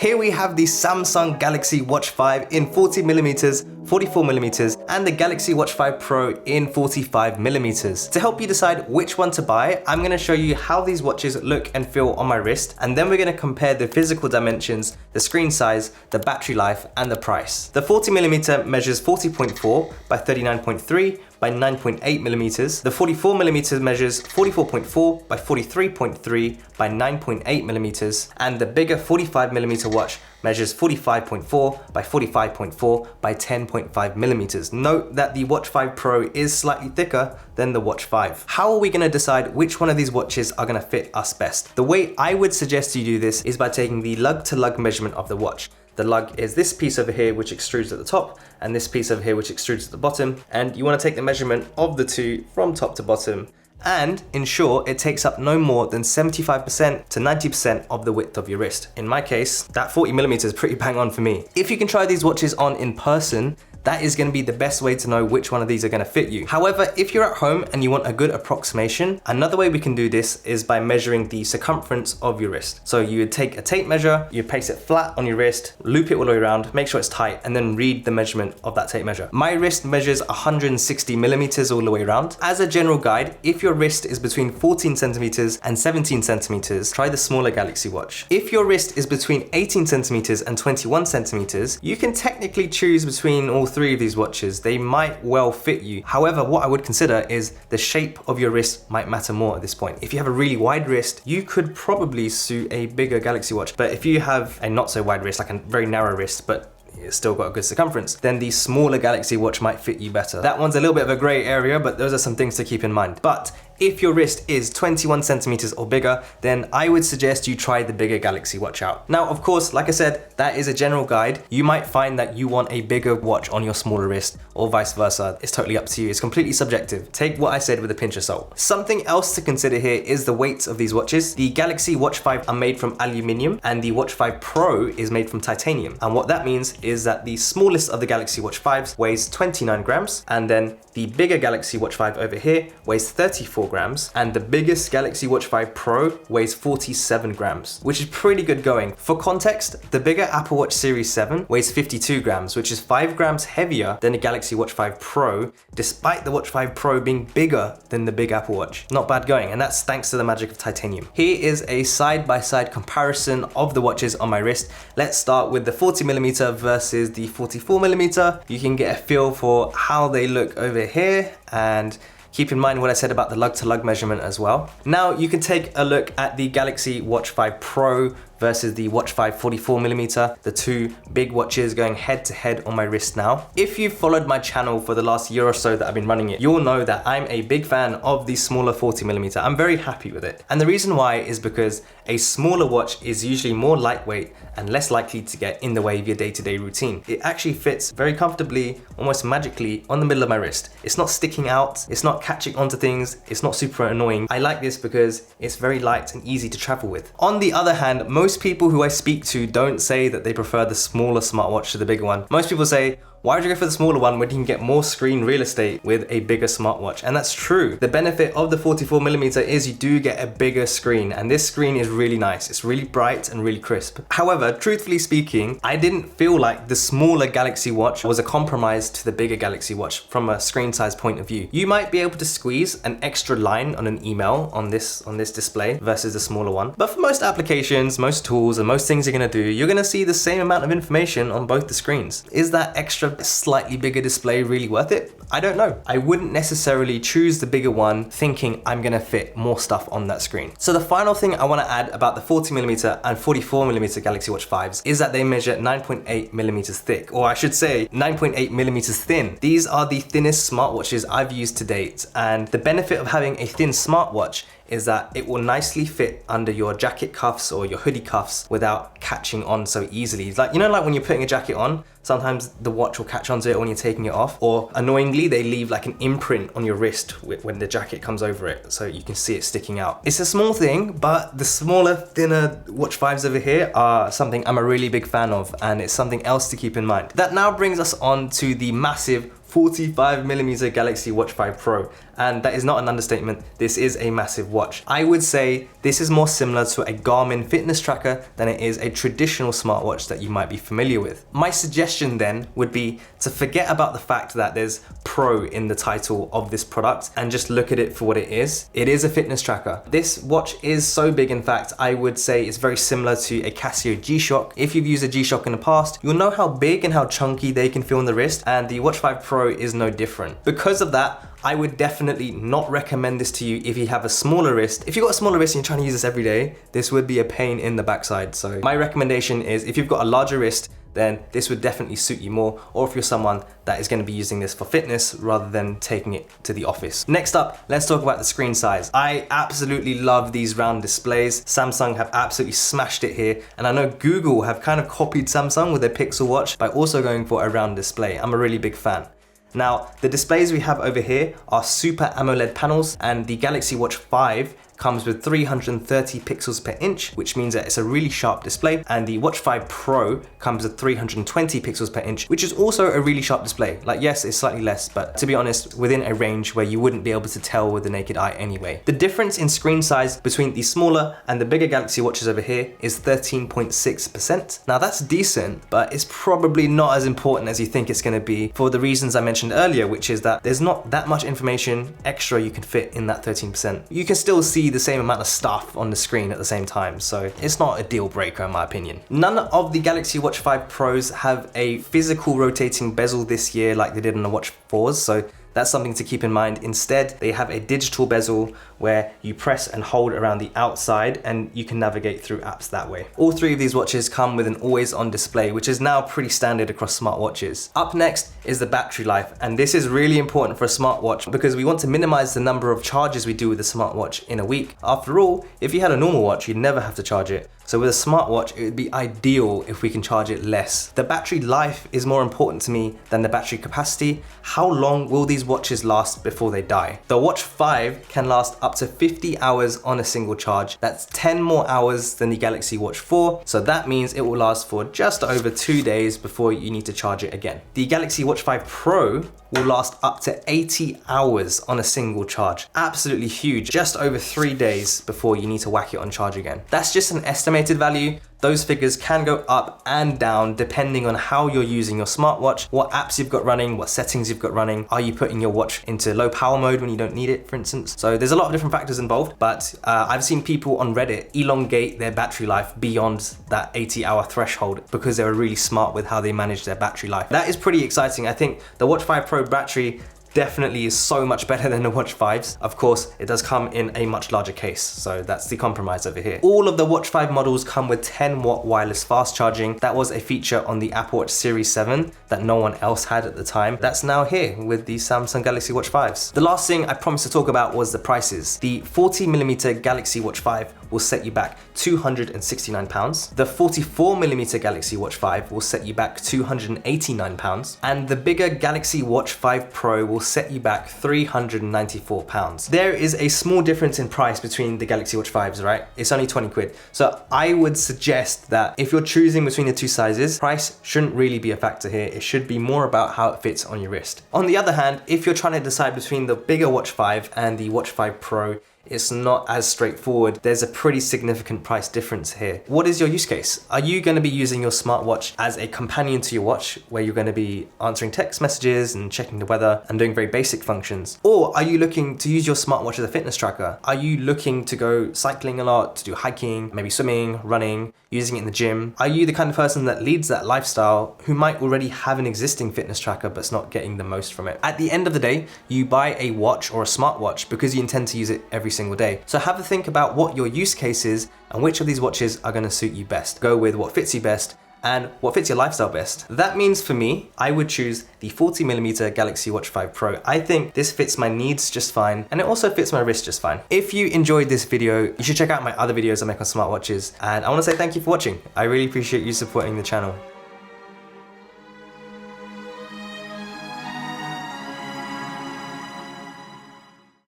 Here we have the Samsung Galaxy Watch 5 in 40mm, 44mm, and the Galaxy Watch 5 Pro in 45mm. To help you decide which one to buy, I'm going to show you how these watches look and feel on my wrist, and then we're going to compare the physical dimensions, the screen size, the battery life, and the price. The 40mm measures 40.4 by 39.3 by 9.8 millimeters. The 44mm measures 44.4 by 43.3 by 9.8 millimeters, and the bigger 45mm watch measures 45.4 by 45.4 by 10.5 millimeters. Note that the Watch 5 Pro is slightly thicker than the Watch 5. How are we going to decide which one of these watches are going to fit us best? The way I would suggest you do this is by taking the lug-to-lug measurement of the watch. The lug is this piece over here which extrudes at the top, and this piece over here which extrudes at the bottom, and you want to take the measurement of the two from top to bottom and ensure it takes up no more than 75% to 90% of the width of your wrist. In my case, that 40mm is pretty bang on for me. If you can try these watches on in person, that is going to be the best way to know which one of these are going to fit you. However, if you're at home and you want a good approximation, another way we can do this is by measuring the circumference of your wrist. So you would take a tape measure, you place it flat on your wrist, loop it all the way around, make sure it's tight, and then read the measurement of that tape measure. My wrist measures 160mm all the way around. As a general guide, if your wrist is between 14cm and 17cm, try the smaller Galaxy watch. If your wrist is between 18cm and 21cm, you can technically choose between all three of these watches. They might well fit you. However, what I would consider is the shape of your wrist might matter more at this point. If you have a really wide wrist, you could probably suit a bigger Galaxy watch. But if you have a not so wide wrist, like a very narrow wrist, but it's still got a good circumference, then the smaller Galaxy watch might fit you better. That one's a little bit of a gray area, but those are some things to keep in mind. But if your wrist is 21cm or bigger, then I would suggest you try the bigger Galaxy watch out. Now, of course, like I said, that is a general guide. You might find that you want a bigger watch on your smaller wrist or vice versa. It's totally up to you. It's completely subjective. Take what I said with a pinch of salt. Something else to consider here is the weights of these watches. The Galaxy Watch 5 are made from aluminium and the Watch 5 Pro is made from titanium. And what that means is that the smallest of the Galaxy Watch 5s weighs 29 grams, and then the bigger Galaxy Watch 5 over here weighs 34 grams, and the biggest Galaxy Watch 5 Pro weighs 47 grams, which is pretty good going. For context, the bigger Apple Watch Series 7 weighs 52 grams, which is 5 grams heavier than the Galaxy Watch 5 Pro, despite the Watch 5 Pro being bigger than the big Apple Watch. Not bad going, and that's thanks to the magic of titanium. Here is a side-by-side comparison of the watches on my wrist. Let's start with the 40mm versus the 44mm. You can get a feel for how they look over here, and keep in mind what I said about the lug-to-lug measurement as well. Now you can take a look at the Galaxy Watch 5 Pro versus the Watch 5 44mm, the two big watches going head to head on my wrist now. If you've followed my channel for the last year or so that I've been running it, you'll know that I'm a big fan of the smaller 40mm. I'm very happy with it. And the reason why is because a smaller watch is usually more lightweight and less likely to get in the way of your day-to-day routine. It actually fits very comfortably, almost magically, on the middle of my wrist. It's not sticking out, it's not catching onto things, it's not super annoying. I like this because it's very light and easy to travel with. On the other hand, most people who I speak to don't say that they prefer the smaller smartwatch to the bigger one. Most people say, why would you go for the smaller one when you can get more screen real estate with a bigger smartwatch? And that's true. The benefit of the 44mm is you do get a bigger screen, and this screen is really nice. It's really bright and really crisp. However, truthfully speaking, I didn't feel like the smaller Galaxy watch was a compromise to the bigger Galaxy watch from a screen size point of view. You might be able to squeeze an extra line on an email on this display versus the smaller one. But for most applications, most tools, and most things you're gonna do, you're gonna see the same amount of information on both the screens. Is that extra slightly bigger display really worth it? I don't know. I wouldn't necessarily choose the bigger one thinking I'm gonna fit more stuff on that screen. So the final thing I wanna add about the 40mm and 44mm Galaxy Watch 5s is that they measure 9.8mm thick, or I should say 9.8mm thin. These are the thinnest smartwatches I've used to date, and the benefit of having a thin smartwatch is that it will nicely fit under your jacket cuffs or your hoodie cuffs without catching on so easily. Like, you know, like when you're putting a jacket on, sometimes the watch will catch onto it when you're taking it off, or annoyingly, they leave like an imprint on your wrist when the jacket comes over it, so you can see it sticking out. It's a small thing, but the smaller, thinner Watch 5s over here are something I'm a really big fan of, and it's something else to keep in mind. That now brings us on to the massive 45mm Galaxy Watch 5 Pro, and that is not an understatement. This is a massive watch. I would say this is more similar to a Garmin fitness tracker than it is a traditional smartwatch that you might be familiar with. My suggestion then would be to forget about the fact that there's Pro in the title of this product and just look at it for what it is. It is a fitness tracker. This watch is so big, in fact, I would say it's very similar to a Casio G-Shock. If you've used a G-Shock in the past, you'll know how big and how chunky they can feel on the wrist, and the Watch 5 Pro is no different. Because of that, I would definitely not recommend this to you if you have a smaller wrist. If you've got a smaller wrist and you're trying to use this every day, this would be a pain in the backside. So my recommendation is if you've got a larger wrist, then this would definitely suit you more, or if you're someone that is going to be using this for fitness rather than taking it to the office. Next up, let's talk about the screen size. I absolutely love these round displays. Samsung have absolutely smashed it here, and I know Google have kind of copied Samsung with their Pixel Watch by also going for a round display. I'm a really big fan. Now, the displays we have over here are Super AMOLED panels, and the Galaxy Watch 5 comes with 330 pixels per inch, which means that it's a really sharp display, and the Watch 5 Pro comes with 320 pixels per inch, which is also a really sharp display. Like, yes, it's slightly less, but to be honest, within a range where you wouldn't be able to tell with the naked eye anyway. The difference in screen size between the smaller and the bigger Galaxy Watches over here is 13.6%. Now that's decent, but it's probably not as important as you think it's gonna be for the reasons I mentioned earlier, which is that there's not that much information extra you can fit in that 13%. You can still see the same amount of stuff on the screen at the same time, so it's not a deal breaker in my opinion. None of the Galaxy Watch 5 Pros have a physical rotating bezel this year like they did on the Watch 4s, so that's something to keep in mind. Instead, they have a digital bezel where you press and hold around the outside and you can navigate through apps that way. All three of these watches come with an always-on display, which is now pretty standard across smartwatches. Up next is the battery life, and this is really important for a smartwatch because we want to minimize the number of charges we do with a smartwatch in a week. After all, if you had a normal watch, you'd never have to charge it. So with a smartwatch, it would be ideal if we can charge it less. The battery life is more important to me than the battery capacity. How long will these watches last before they die? The Watch 5 can last up to 50 hours on a single charge. That's 10 more hours than the Galaxy Watch 4. So that means it will last for just over 2 days before you need to charge it again. The Galaxy Watch 5 Pro will last up to 80 hours on a single charge. Absolutely huge. Just over 3 days before you need to whack it on charge again. That's just an estimated value. Those figures can go up and down depending on how you're using your smartwatch, what apps you've got running, what settings you've got running. Are you putting your watch into low power mode when you don't need it, for instance? So there's a lot of different factors involved, but I've seen people on Reddit elongate their battery life beyond that 80-hour threshold because they were really smart with how they manage their battery life. That is pretty exciting. I think the Watch 5 Pro battery definitely is so much better than the Watch 5s. Of course, it does come in a much larger case, so that's the compromise over here. All of the Watch 5 models come with 10-watt wireless fast charging. That was a feature on the Apple Watch Series 7 that no one else had at the time. That's now here with the Samsung Galaxy Watch 5s. The last thing I promised to talk about was the prices. The 40mm Galaxy Watch 5 will set you back £269. The 44mm Galaxy Watch 5 will set you back £289. And the bigger Galaxy Watch 5 Pro will set you back £394. There is a small difference in price between the Galaxy Watch 5s, right? It's only 20 quid. So I would suggest that if you're choosing between the two sizes, price shouldn't really be a factor here. It should be more about how it fits on your wrist. On the other hand, if you're trying to decide between the bigger Watch 5 and the Watch 5 Pro, it's not as straightforward. There's a pretty significant price difference here. What is your use case? Are you going to be using your smartwatch as a companion to your watch, where you're going to be answering text messages and checking the weather and doing very basic functions? Or are you looking to use your smartwatch as a fitness tracker? Are you looking to go cycling a lot, to do hiking, maybe swimming, running, using it in the gym? Are you the kind of person that leads that lifestyle who might already have an existing fitness tracker but's not getting the most from it? At the end of the day, you buy a watch or a smartwatch because you intend to use it every single day. So have a think about what your use case is and which of these watches are going to suit you best. Go with what fits you best and what fits your lifestyle best. That means for me, I would choose the 40mm Galaxy Watch 5 Pro. I think this fits my needs just fine, and it also fits my wrist just fine. If you enjoyed this video, you should check out my other videos I make on smartwatches, and I want to say thank you for watching. I really appreciate you supporting the channel.